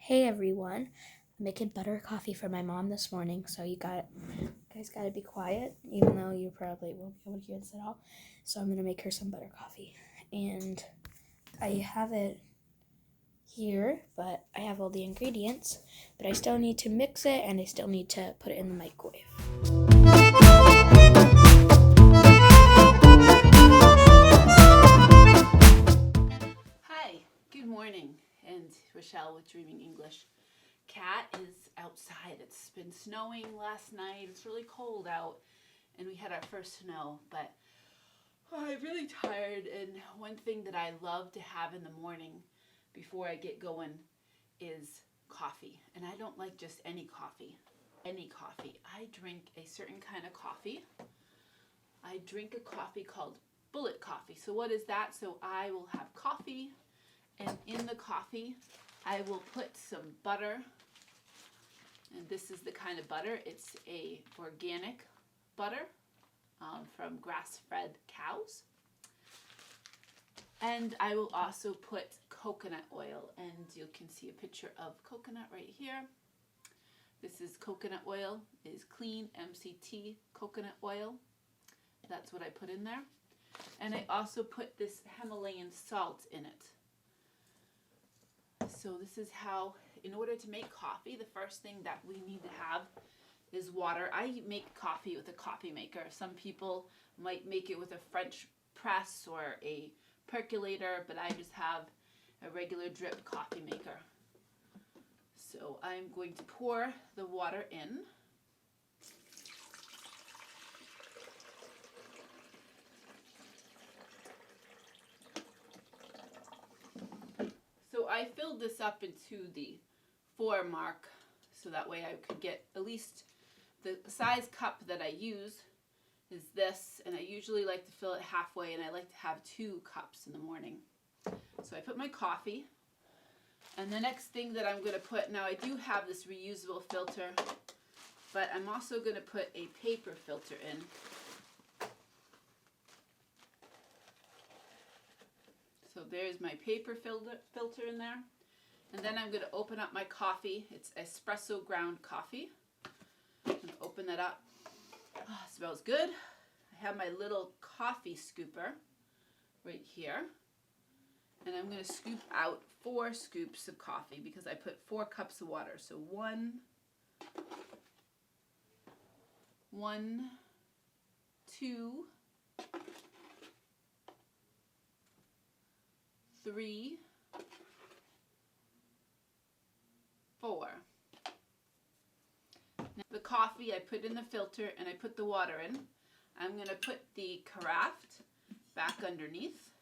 Hey everyone, I'm making butter coffee for my mom this morning, so you guys gotta be quiet, even though you probably won't be able to hear this at all. So I'm gonna make her some butter coffee, and I have it here, but I have all the ingredients, but I still need to mix it, and I still need to put it in the microwave. Hi, good morning, and Rochelle with Dreaming English. Kat is outside. It's been snowing last night. It's really cold out, and we had our first snow, but I'm really tired. And one thing that I love to have in the morning before I get going is coffee. And I don't like just any coffee. I drink a certain kind of coffee. I drink a coffee called bullet coffee. So what is that? So I will have coffee, and in the coffee I will put some butter, and this is the kind of butter. It's a organic butter from grass-fed cows. And I will also put coconut oil, and you can see a picture of coconut right here. This is coconut oil. It is clean MCT coconut oil. That's what I put in there. And I also put this Himalayan salt in it. So this is how, in order to make coffee, the first thing that we need to have is water. I make coffee with a coffee maker. Some people might make it with a French press or a percolator, but I just have a regular drip coffee maker. So I'm going to pour the water in. So I filled this up into the 4 mark, so that way I could get at least the size cup that I use is this, and I usually like to fill it halfway, and I like to have 2 cups in the morning. So I put my coffee, and the next thing that I'm going to put, now I do have this reusable filter, but I'm also going to put a paper filter in. So there's my paper filter in there. And then I'm going to open up my coffee. It's espresso ground coffee. I'm going to open that up. Oh, it smells good. I have my little coffee scooper right here. And I'm going to scoop out 4 scoops of coffee because I put 4 cups of water. So 1, 2, 3, 4. Now the coffee I put in the filter and I put the water in. I'm going to put the carafe back underneath.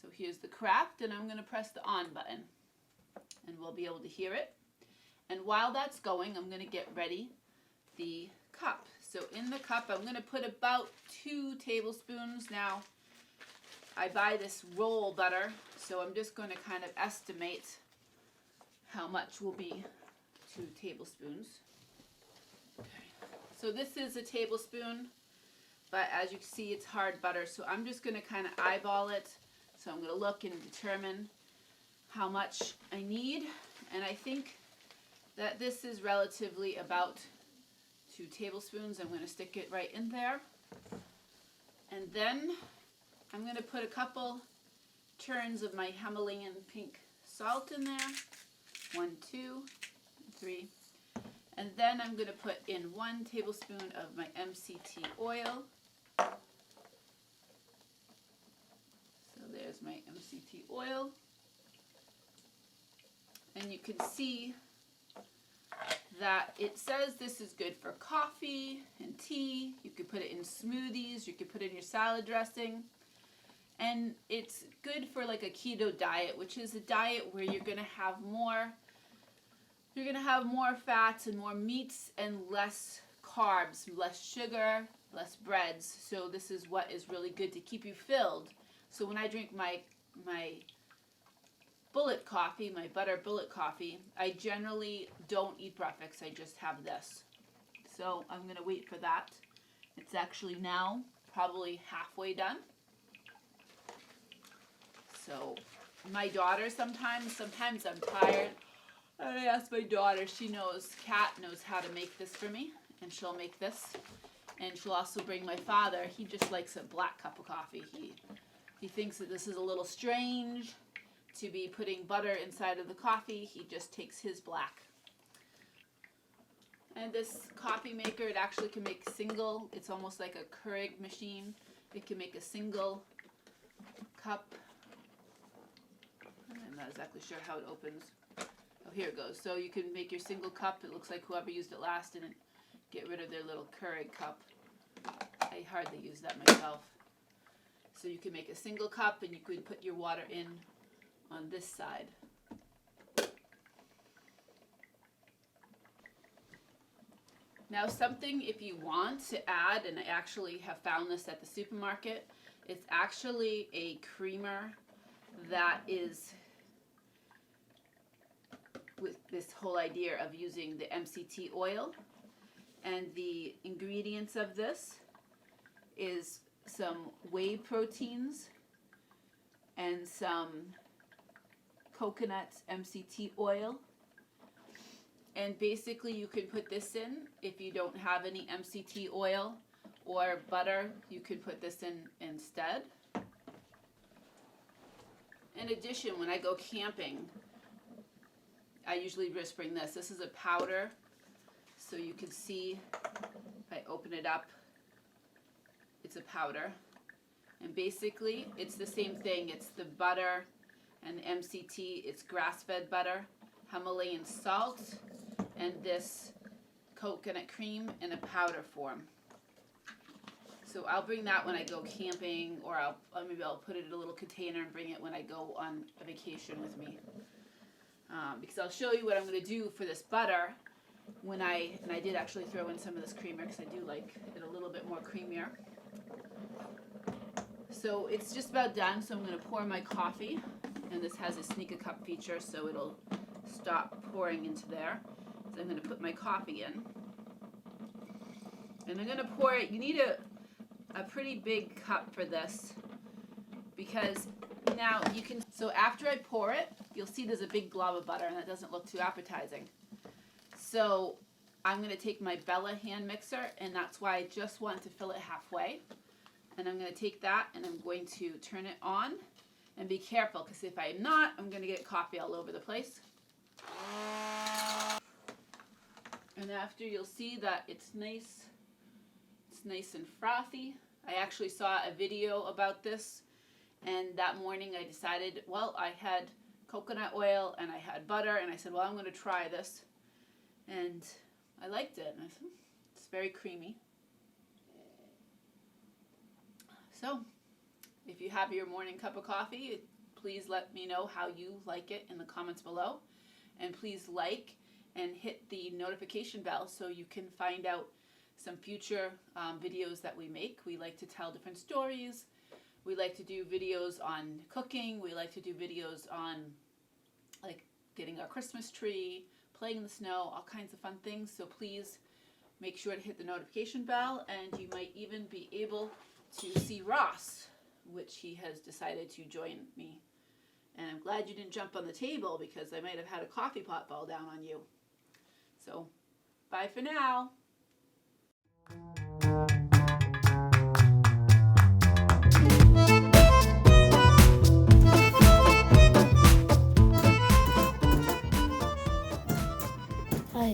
So here's the carafe, and I'm going to press the on button and we'll be able to hear it. And while that's going, I'm going to get ready the cup. So in the cup, I'm going to put about 2 tablespoons. Now, I buy this roll butter, so I'm just going to kind of estimate how much will be 2 tablespoons. So this is a tablespoon, but as you can see, it's hard butter, so I'm just going to kind of eyeball it. So I'm going to look and determine how much I need, and I think that this is relatively about 2 tablespoons. I'm going to stick it right in there. And then I'm going to put a couple turns of my Himalayan pink salt in there. 1, 2, 3. And then I'm going to put in 1 tablespoon of my MCT oil. So there's my MCT oil. And you can see that it says this is good for coffee and tea. You could put it in smoothies. You could put it in your salad dressing. And it's good for like a keto diet, which is a diet where you're going to have more fats and more meats and less carbs, less sugar, less breads. So this is what is really good to keep you filled. So when I drink my bullet coffee, my butter bullet coffee, I generally don't eat breakfast. I just have this. So I'm going to wait for that. It's actually now probably halfway done. So my daughter sometimes I'm tired, and I ask my daughter, Kat knows how to make this for me, and she'll make this. And she'll also bring my father. He just likes a black cup of coffee. He thinks that this is a little strange to be putting butter inside of the coffee. He just takes his black. And this coffee maker, it actually can make single. It's almost like a Keurig machine. It can make a single cup. I'm not exactly sure how it opens. Oh, here it goes. So you can make your single cup. It looks like whoever used it last didn't get rid of their little Keurig cup. I hardly use that myself. So you can make a single cup, and you could put your water in on this side. Now something, if you want to add, and I actually have found this at the supermarket, it's actually a creamer that is with this whole idea of using the MCT oil. And the ingredients of this is some whey proteins and some coconut MCT oil. And basically you can put this in if you don't have any MCT oil or butter, you can put this in instead. In addition, when I go camping, I usually just bring this. This is a powder. So you can see, if I open it up, it's a powder. And basically, it's the same thing. It's the butter and the MCT. It's grass-fed butter, Himalayan salt, and this coconut cream in a powder form. So I'll bring that when I go camping, or maybe I'll put it in a little container and bring it when I go on a vacation with me. Because I'll show you what I'm going to do for this butter. And I did actually throw in some of this creamer because I do like it a little bit more creamier. So it's just about done, so I'm going to pour my coffee, and this has a sneak a cup feature, so it'll stop pouring into there. So I'm going to put my coffee in, and I'm going to pour it. You need a pretty big cup for this, because now you can, so after I pour it, you'll see there's a big glob of butter, and that doesn't look too appetizing. So I'm going to take my Bella hand mixer, and that's why I just want to fill it halfway. And I'm going to take that, and I'm going to turn it on. And be careful, because if I'm not, I'm going to get coffee all over the place. And after, you'll see that it's nice and frothy. I actually saw a video about this, and that morning I decided, well, I had coconut oil and I had butter, and I said, well, I'm going to try this. And I liked it. And I said, it's very creamy. So, if you have your morning cup of coffee, please let me know how you like it in the comments below. And please like and hit the notification bell so you can find out some future videos that we make. We like to tell different stories. We like to do videos on cooking. We like to do videos on like getting our Christmas tree, playing in the snow, all kinds of fun things. So please make sure to hit the notification bell, and you might even be able to see Ross, which he has decided to join me. And I'm glad you didn't jump on the table, because I might have had a coffee pot fall down on you. So, bye for now.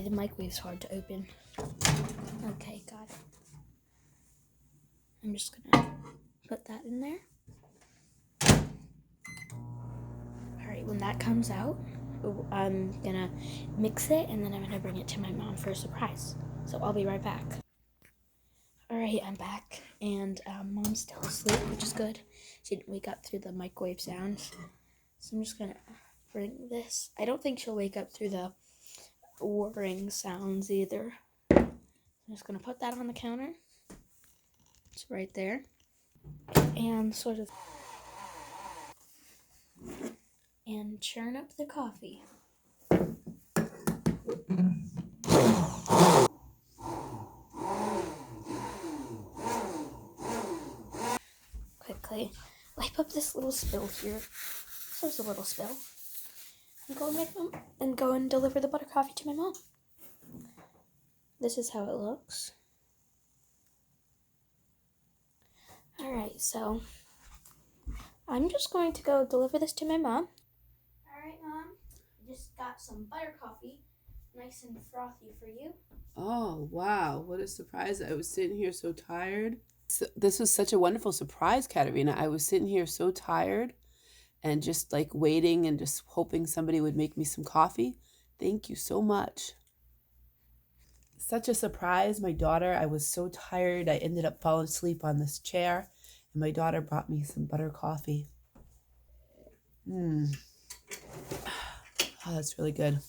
The microwave's hard to open. Okay, got it. I'm just gonna put that in there. Alright, when that comes out, I'm gonna mix it, and then I'm gonna bring it to my mom for a surprise. So I'll be right back. Alright, I'm back, and Mom's still asleep, which is good. She didn't wake up through the microwave sounds. So I'm just gonna bring this. I don't think she'll wake up through the whirring sounds either. I'm just gonna put that on the counter. It's right there. And sort of, and churn up the coffee. Quickly wipe up this little spill here. So there's a little spill. And go and deliver the butter coffee to my mom. This is how it looks. Alright, so I'm just going to go deliver this to my mom. Alright, Mom. I just got some butter coffee, nice and frothy for you. Oh, wow. What a surprise. I was sitting here so tired. This was such a wonderful surprise, Katerina. I was sitting here so tired and just like waiting and just hoping somebody would make me some coffee. Thank you so much. Such a surprise. My daughter, I was so tired. I ended up falling asleep on this chair, and my daughter brought me some butter coffee. Oh, that's really good.